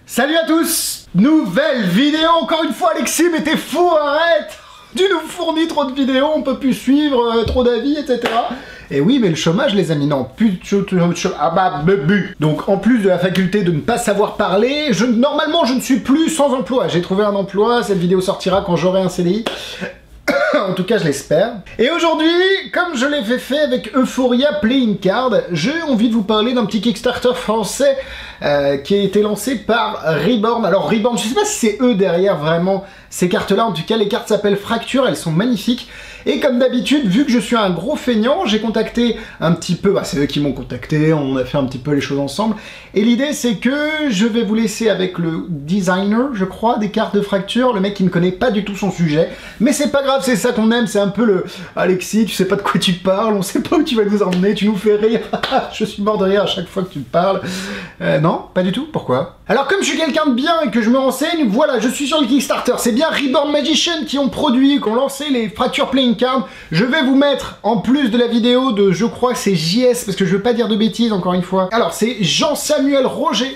Salut à tous! Nouvelle vidéo, encore une fois Alexis, mais t'es fou, arrête! Tu nous fournis trop de vidéos, on peut plus suivre, trop d'avis, etc. Et oui, mais le chômage, les amis, non, plus de chômage, ah bah, bu. Donc, en plus de la faculté de ne pas savoir parler, normalement, je ne suis plus sans emploi. J'ai trouvé un emploi, cette vidéo sortira quand j'aurai un CDI. En tout cas, je l'espère. Et aujourd'hui, comme je l'ai fait avec Euphoria Playing Card, j'ai envie de vous parler d'un petit Kickstarter français qui a été lancé par Reborn. Alors Reborn, je sais pas si c'est eux derrière vraiment ces cartes-là. En tout cas, les cartes s'appellent Fracture, elles sont magnifiques. Et comme d'habitude, vu que je suis un gros feignant, j'ai contacté un petit peu, c'est eux qui m'ont contacté, on a fait un petit peu les choses ensemble. Et l'idée, c'est que je vais vous laisser avec le designer, je crois, des cartes de Fracture, le mec qui ne connaît pas du tout son sujet. Mais c'est pas grave, c'est ça qu'on aime, c'est un peu le Alexis, tu sais pas de quoi tu parles, on sait pas où tu vas nous emmener, tu nous fais rire. Je suis mort de rire à chaque fois que tu parles. Non, pas du tout, pourquoi? Alors comme je suis quelqu'un de bien et que je me renseigne, voilà, je suis sur le Kickstarter. C'est bien Reborn Magician qui ont produit, qui ont lancé les Fracture Playing Card. Je vais vous mettre, en plus de la vidéo de, je crois que c'est JS, parce que je veux pas dire de bêtises encore une fois. Alors c'est Jean-Samuel Roger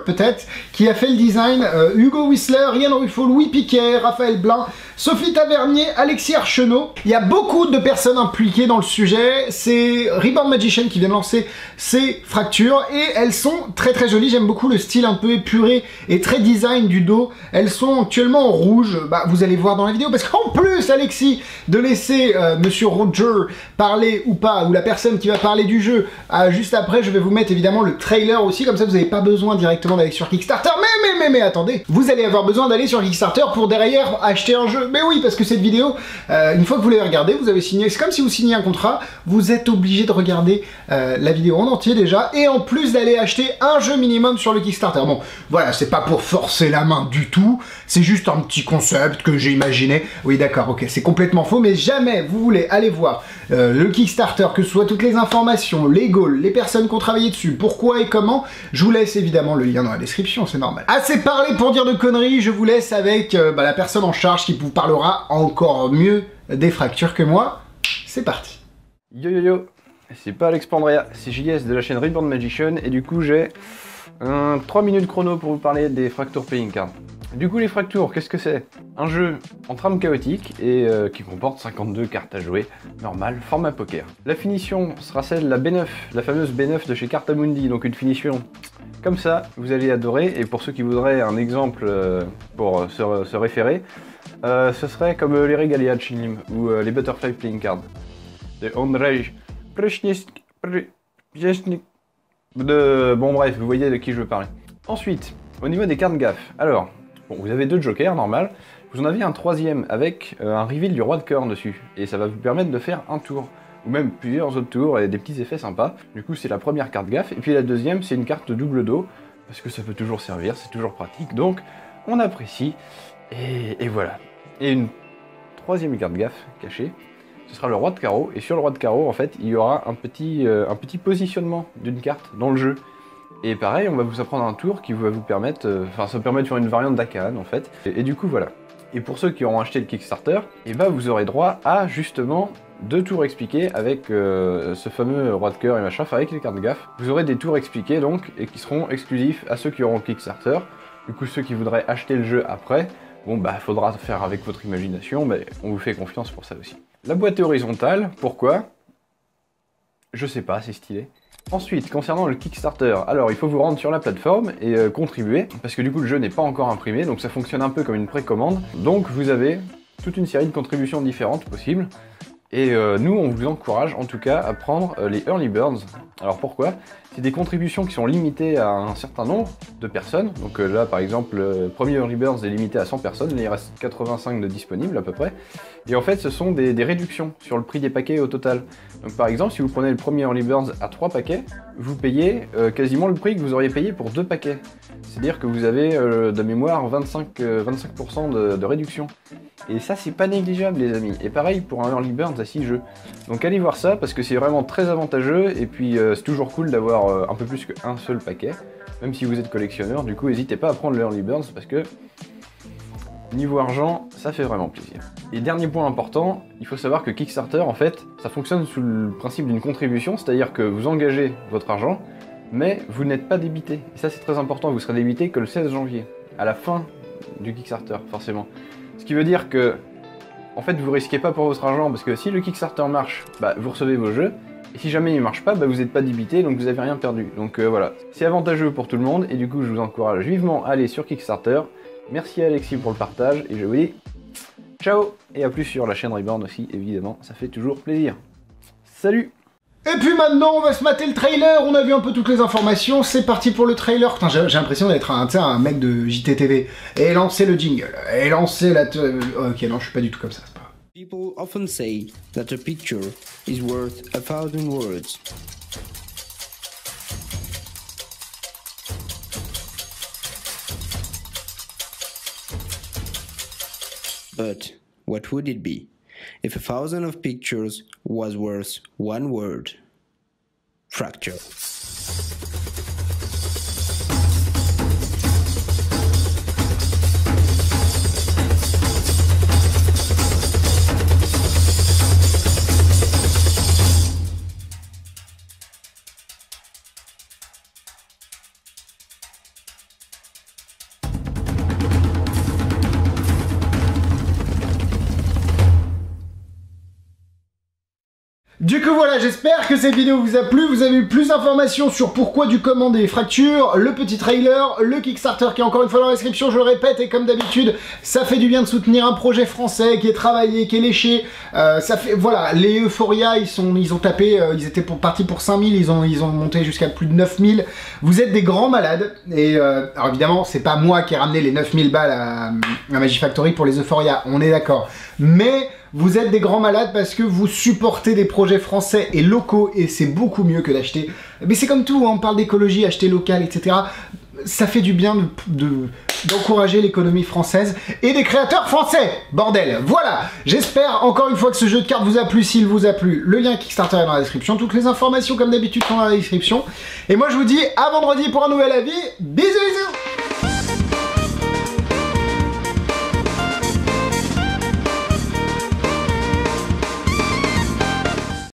peut-être, qui a fait le design, Hugo Whistler, Yann Ruffo, Louis Piquet, Raphaël Blin, Sophie Tavernier, Alexis Archenot. Il y a beaucoup de personnes impliquées dans le sujet. C'est Reborn Magician qui vient de lancer ces fractures et elles sont très très jolies. J'aime beaucoup le style un peu épuré et très design du dos. Elles sont actuellement en rouge. Vous allez voir dans la vidéo parce qu'en plus, Alexis, de laisser Monsieur Roger parler ou pas, ou la personne qui va parler du jeu, juste après, je vais vous mettre évidemment le trailer aussi. Comme ça, vous n'avez pas besoin directement d'aller sur Kickstarter. Mais attendez, vous allez avoir besoin d'aller sur Kickstarter pour derrière acheter un jeu. Mais oui, parce que cette vidéo, une fois que vous l'avez regardée, vous avez signé, c'est comme si vous signiez un contrat, vous êtes obligé de regarder la vidéo en entier déjà, et en plus d'aller acheter un jeu minimum sur le Kickstarter. Bon, voilà, c'est pas pour forcer la main du tout, c'est juste un petit concept que j'ai imaginé. Oui, d'accord, ok, c'est complètement faux, mais jamais vous voulez aller voir le Kickstarter, que ce soit toutes les informations, les goals, les personnes qui ont travaillé dessus, pourquoi et comment, je vous laisse évidemment le lien dans la description, c'est normal. Assez parlé pour dire de conneries, je vous laisse avec la personne en charge qui vous parlera encore mieux des fractures que moi. C'est parti. Yo, c'est pas Alexandria, c'est JS de la chaîne Reborn Magician et du coup j'ai 3 minutes chrono pour vous parler des Fracture Playing Cards. Du coup les fractures, qu'est-ce que c'est? Un jeu en trame chaotique et qui comporte 52 cartes à jouer, normal, format poker. La finition sera celle de la B9, la fameuse B9 de chez Cartamundi, donc une finition comme ça, vous allez adorer, et pour ceux qui voudraient un exemple pour se référer, ce serait comme les Regalia de Chinim ou les Butterfly Playing Cards de Andrzej Prześnik. Bon bref, vous voyez de qui je veux parler. Ensuite, au niveau des cartes gaffe, alors, bon, vous avez 2 jokers, normal, vous en avez un troisième avec un reveal du roi de cœur dessus, et ça va vous permettre de faire un tour, ou même plusieurs autres tours, et des petits effets sympas. Du coup, c'est la première carte gaffe, et puis la deuxième, c'est une carte double dos, parce que ça peut toujours servir, c'est toujours pratique, donc on apprécie, et voilà. Et une troisième carte gaffe cachée, ce sera le roi de carreau, et sur le roi de carreau, en fait, il y aura un petit positionnement d'une carte dans le jeu. Et pareil, on va vous apprendre un tour qui va vous permettre, ça permet de faire une variante d'Akaan en fait. Et du coup voilà. Et pour ceux qui auront acheté le Kickstarter, et vous aurez droit à justement 2 tours expliqués avec ce fameux roi de cœur et machin, avec les cartes gaffe. Vous aurez des tours expliqués donc, et qui seront exclusifs à ceux qui auront le Kickstarter. Du coup ceux qui voudraient acheter le jeu après, bon faudra faire avec votre imagination, mais on vous fait confiance pour ça aussi. La boîte est horizontale, pourquoi? Je sais pas, c'est stylé. Ensuite, concernant le Kickstarter, alors il faut vous rendre sur la plateforme et contribuer, parce que du coup le jeu n'est pas encore imprimé, donc ça fonctionne un peu comme une précommande. Donc vous avez toute une série de contributions différentes possibles, et nous on vous encourage en tout cas à prendre les Early Birds. Alors pourquoi? C'est des contributions qui sont limitées à un certain nombre de personnes, donc là par exemple le premier Early Birds est limité à 100 personnes, il reste 85 de disponibles à peu près, et en fait ce sont des réductions sur le prix des paquets au total. Donc par exemple si vous prenez le premier Early Birds à 3 paquets, vous payez quasiment le prix que vous auriez payé pour 2 paquets. C'est-à-dire que vous avez de mémoire 25% de réduction. Et ça c'est pas négligeable les amis, et pareil pour un Early Birds à 6 jeux. Donc allez voir ça parce que c'est vraiment très avantageux, et puis c'est toujours cool d'avoir un peu plus qu'un seul paquet, même si vous êtes collectionneur. Du coup n'hésitez pas à prendre le Early Birds parce que niveau argent ça fait vraiment plaisir. Et dernier point important, il faut savoir que Kickstarter en fait ça fonctionne sous le principe d'une contribution, c'est à dire que vous engagez votre argent, mais vous n'êtes pas débité. Et ça c'est très important, vous serez débité que le 16 janvier, à la fin du Kickstarter, forcément. Ce qui veut dire que, en fait, vous risquez pas pour votre argent, parce que si le Kickstarter marche, bah, vous recevez vos jeux, et si jamais il marche pas, bah, vous n'êtes pas débité, donc vous avez rien perdu. Donc voilà, c'est avantageux pour tout le monde, et du coup je vous encourage vivement à aller sur Kickstarter. Merci à Alexis pour le partage, et je vous dis ciao, et à plus sur la chaîne Reborn aussi, évidemment, ça fait toujours plaisir. Salut! Et puis maintenant, on va se mater le trailer, on a vu un peu toutes les informations, c'est parti pour le trailer. Putain, j'ai l'impression d'être un mec de JTTV. Et lancer le jingle, et lancer la... Ok, non, je suis pas du tout comme ça, c'est pas grave. People often say that a picture is worth 1,000 words. But what would it be if 1,000 of pictures was worth one word? Fracture. Du coup voilà, j'espère que cette vidéo vous a plu, vous avez eu plus d'informations sur pourquoi du comment des fractures, le petit trailer, le Kickstarter qui est encore une fois dans la description, je le répète, et comme d'habitude, ça fait du bien de soutenir un projet français qui est travaillé, qui est léché, ça fait, voilà, les Euphoria, ils ont tapé, ils étaient partis pour 5000, ils ont monté jusqu'à plus de 9000, vous êtes des grands malades, et alors évidemment, c'est pas moi qui ai ramené les 9000 balles à Magifactory pour les Euphoria, on est d'accord, mais... Vous êtes des grands malades parce que vous supportez des projets français et locaux et c'est beaucoup mieux que d'acheter. Mais c'est comme tout, hein, on parle d'écologie, acheter local, etc. Ça fait du bien d'encourager l'économie française et des créateurs français, bordel. Voilà, j'espère encore une fois que ce jeu de cartes vous a plu. S'il vous a plu, le lien Kickstarter est dans la description. Toutes les informations comme d'habitude sont dans la description. Et moi je vous dis à vendredi pour un nouvel avis. Bisous bisous.